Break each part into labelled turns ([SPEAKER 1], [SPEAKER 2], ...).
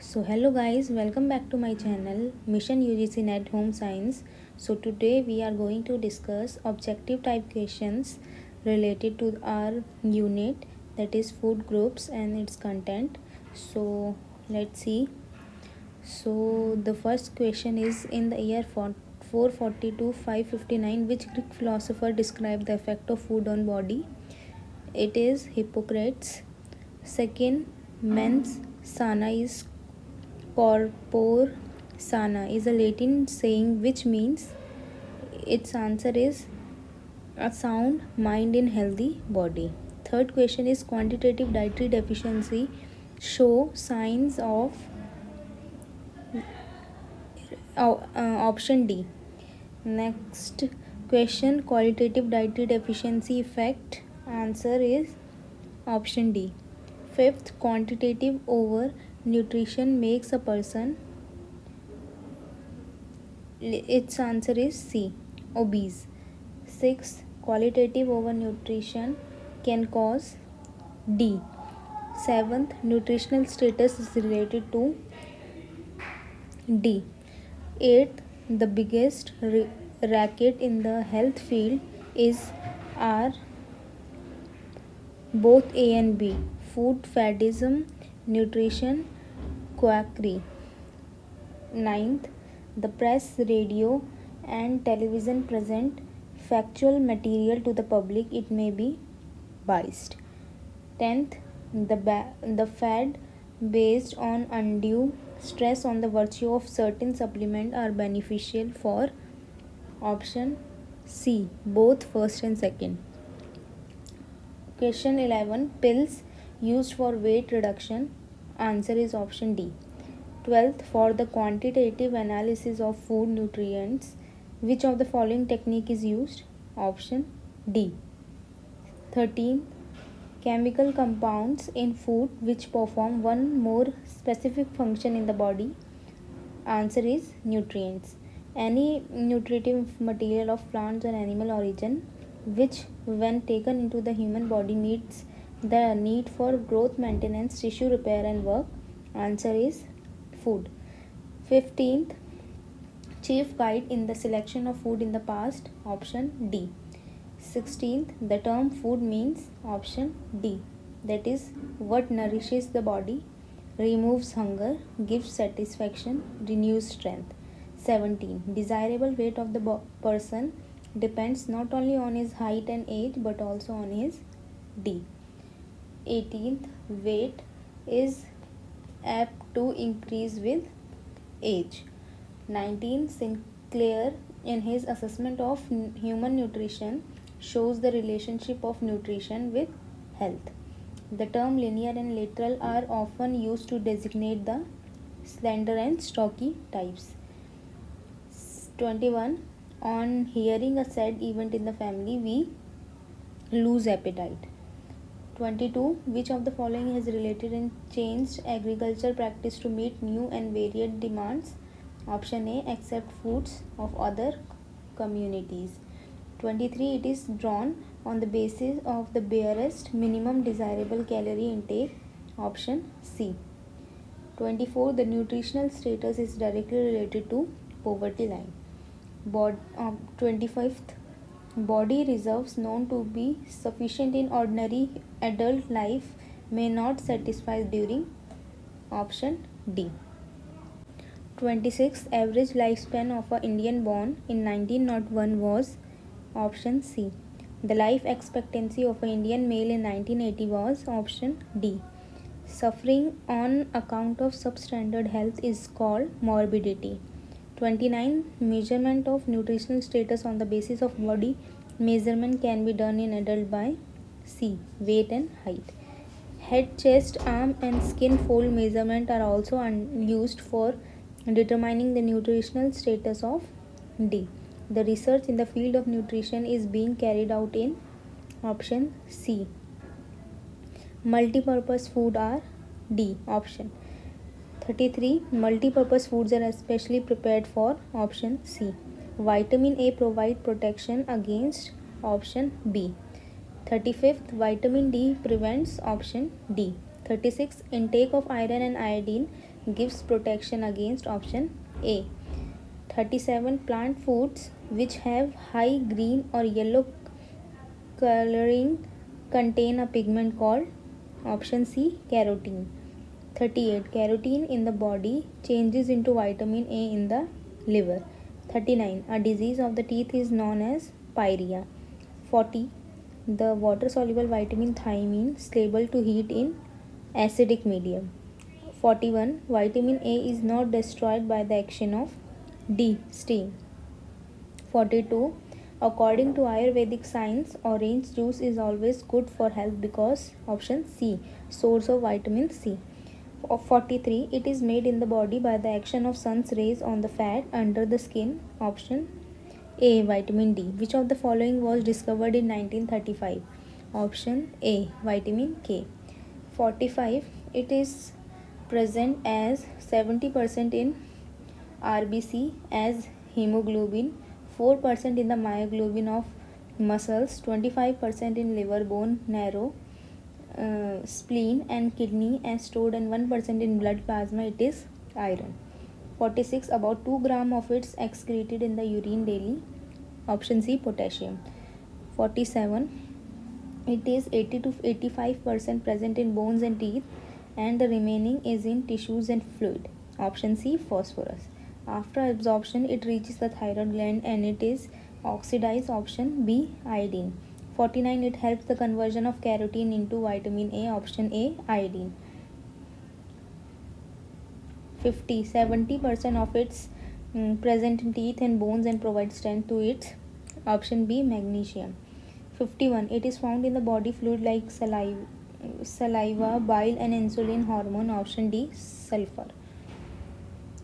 [SPEAKER 1] So hello guys, welcome back to my channel Mission UGC Net Home Science. So today we are going to discuss objective type questions related to our unit, that is food groups and its content. So let's see. So the first question is, in the year 440 to 559, which Greek philosopher described the effect of food on body? It is Hippocrates. Second, mens sana is corpore sana is a Latin saying which means, its answer is a sound mind in healthy body. Third question is, quantitative dietary deficiency show signs of option D. Next question, qualitative dietary deficiency effect, answer is option D. Fifth, quantitative over nutrition makes a person, its answer is C, obese. Sixth, qualitative overnutrition can cause D. Seventh, nutritional status is related to D. Eighth, the biggest racket in the health field is R, both A and B, food faddism, nutrition quackery. Ninth, the press, radio, and television present factual material to the public, it may be biased. 10th, the fad based on undue stress on the virtue of certain supplement are beneficial for option C, both first and second. Question 11, pills used for weight reduction, answer is option D. 12th, for the quantitative analysis of food nutrients, which of the following technique is used? Option D. 13th, chemical compounds in food which perform one more specific function in the body, answer is nutrients. Any nutritive material of plants or animal origin which when taken into the human body meets the need for growth, maintenance, tissue repair and work, answer is food. 15th, chief guide in the selection of food in the past, option D. 16th, the term food means option D, that is what nourishes the body, removes hunger, gives satisfaction, renews strength. 17, desirable weight of the person depends not only on his height and age but also on his D. 18th, weight is apt to increase with age. 19, Sinclair in his assessment of human nutrition shows the relationship of nutrition with health. The term linear and lateral are often used to designate the slender and stocky types. 21, on hearing a sad event in the family, we lose appetite. 22, which of the following has related and changed agriculture practice to meet new and varied demands? Option A, accept foods of other communities. 23, it is drawn on the basis of the barest minimum desirable calorie intake, option C. 24, the nutritional status is directly related to poverty line. 25th, body reserves known to be sufficient in ordinary adult life may not satisfy during, option D. 26th, average lifespan of an Indian born in 1901 was, option C. The life expectancy of an Indian male in 1980 was, option D. Suffering on account of substandard health is called morbidity. 29, measurement of nutritional status on the basis of body measurement can be done in adult by C, weight and height. Head, chest, arm and skin fold measurement are also used for determining the nutritional status of D. The research in the field of nutrition is being carried out in, option C. Multi-purpose food are D, option. 33, multi-purpose foods are especially prepared for, option C. Vitamin A provide protection against, option B. 35th, vitamin D prevents, option D. 36, intake of iron and iodine gives protection against option A. 37. Plant foods which have high green or yellow coloring contain a pigment called option C. Carotene. 38. Carotene in the body changes into vitamin A in the liver. 39. A disease of the teeth is known as pyorrhea. 40. The water soluble vitamin thiamine stable to heat in acidic medium. 41. Vitamin A is not destroyed by the action of D. Steam. 42. According to Ayurvedic science, orange juice is always good for health because option C. Source of vitamin C. 43. It is made in the body by the action of sun's rays on the fat under the skin. Option A. Vitamin D. Which of the following was discovered in 1935? Option A. Vitamin K. 45. It is present as 70% in RBC as hemoglobin, 4% in the myoglobin of muscles, 25% in liver, bone marrow, spleen and kidney as stored, and 1% in blood plasma. It is iron. 46. About 2 gram of it's excreted in the urine daily. Option C. Potassium. 47. It is 80 to 85% present in bones and teeth, and the remaining is in tissues and fluid. Option C. Phosphorus. After absorption, it reaches the thyroid gland and it is oxidized. Option B. Iodine. 49. It helps the conversion of carotene into vitamin A. Option A. Iodine. 50. 70% of its present in teeth and bones and provides strength to its. Option B. Magnesium. 51. It is found in the body fluid like saliva, bile and insulin hormone. Option D. Sulfur.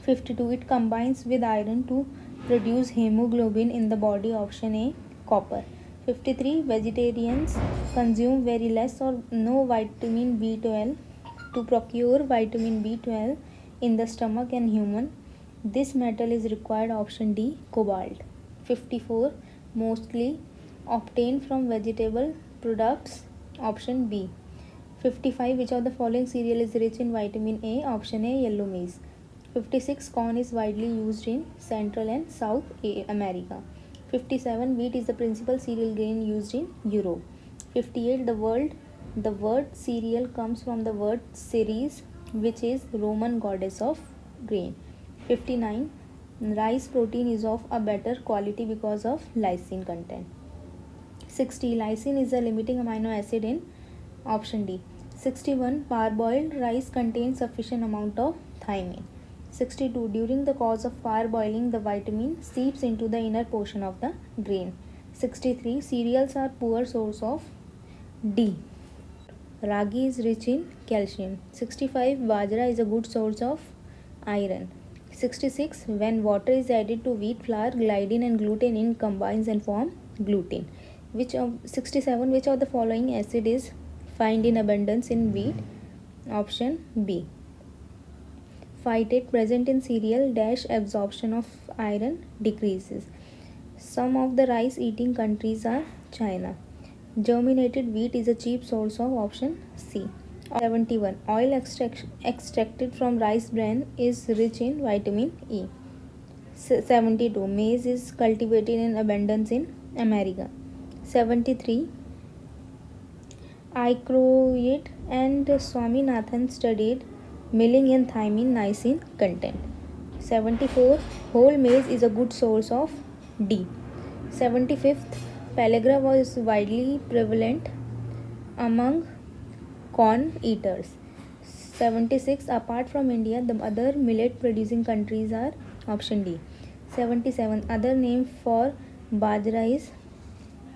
[SPEAKER 1] 52. It combines with iron to produce hemoglobin in the body. Option A. Copper. 53. Vegetarians consume very less or no vitamin B12 to procure vitamin B12 in the stomach and human. This metal is required. Option D. Cobalt. 54. Mostly obtained from vegetable products. Option B. 55. Which of the following cereal is rich in vitamin A? Option A. Yellow maize. 56. Corn is widely used in Central and South America. 57. Wheat is the principal cereal grain used in Europe. 58. The word cereal comes from the word Ceres, which is Roman goddess of grain. 59. Rice protein is of a better quality because of lysine content. 60. Lysine is a limiting amino acid in option D. 61. Parboiled rice contains sufficient amount of thiamine. 62. During the course of parboiling, the vitamin seeps into the inner portion of the grain. 63. Cereals are poor source of D. Ragi is rich in calcium. 65. Bajra is a good source of iron. 66. When water is added to wheat flour, gliadin and glutenin combines and form gluten. 67. Which of the following acid is found in abundance in wheat? Option B. Phytate present in cereal dash absorption of iron decreases. Some of the rice eating countries are China. Germinated wheat is a cheap source of option C. 71. Oil extracted from rice bran is rich in vitamin E. 72. Maize is cultivated in abundance in America. 73. Aykroyd and Swaminathan studied milling and thiamine niacin content. 74. Whole maize is a good source of D. 75th. Pellagra was widely prevalent among corn eaters. 76. Apart from India, the other millet producing countries are option D. 77. Other name for bajra is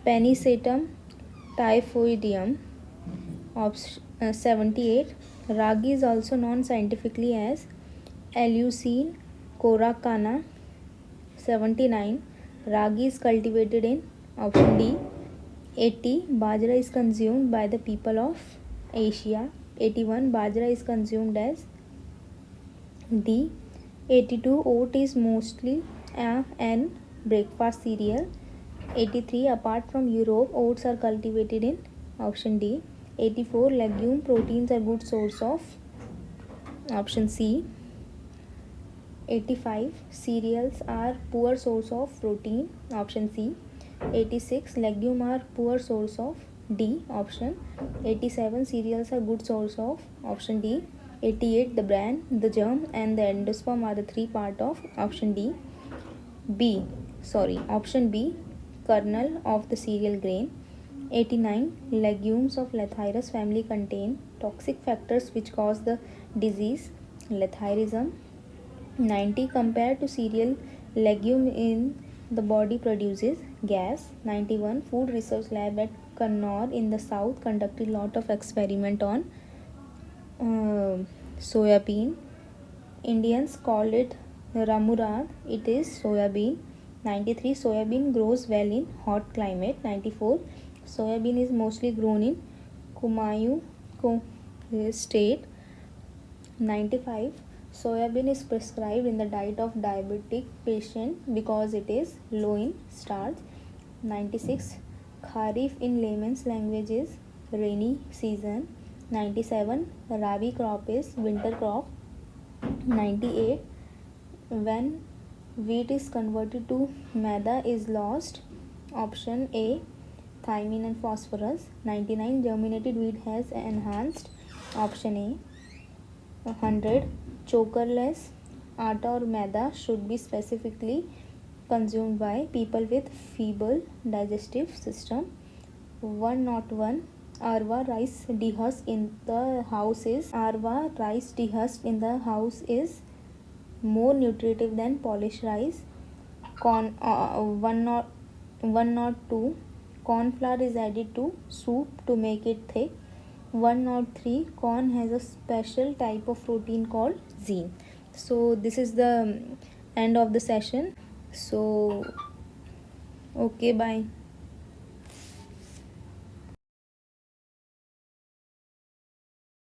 [SPEAKER 1] Panicetum typhoideum. 78. Ragi is also known scientifically as Eleusine coracana. 79. Ragi is cultivated in option D. 80. Bajra is consumed by the people of Asia. 81. Bajra is consumed as D. 82. Oat is mostly an breakfast cereal. 83. Apart from Europe, oats are cultivated in option D. 84. Legume proteins are good source of option C. 85. Cereals are poor source of protein, option C. 86. Legume are poor source of D, option. 87. Cereals are good source of option D. 88. The bran, the germ and the endosperm are the three part of option D. Option B, kernel of the cereal grain. 89. Legumes of Lathyrus family contain toxic factors which cause the disease Lathyrism. 90. Compared to cereal, legume in the body produces gas. 91. Food research lab at Kannauр in the south conducted lot of experiment on soybean. Indians called it ramurad. It is soybean. 93. Soybean grows well in hot climate. 94. Soybean is mostly grown in Kumayu state. 95. Soybean is prescribed in the diet of diabetic patient because it is low in starch. 96. Kharif in layman's language is rainy season. 97. Rabi crop is winter crop. 98. When wheat is converted to maida is lost. Option A, thiamine and phosphorus. 99. Germinated wheat has enhanced. Option A. 100. Chokerless atta or maida should be specifically consumed by people with feeble digestive system. 101. Arva rice dehusked in the house is more nutritive than polished rice. 102. Corn flour is added to soup to make it thick. 103. Corn has a special type of protein called zein. So this is the end of the session. So okay, bye.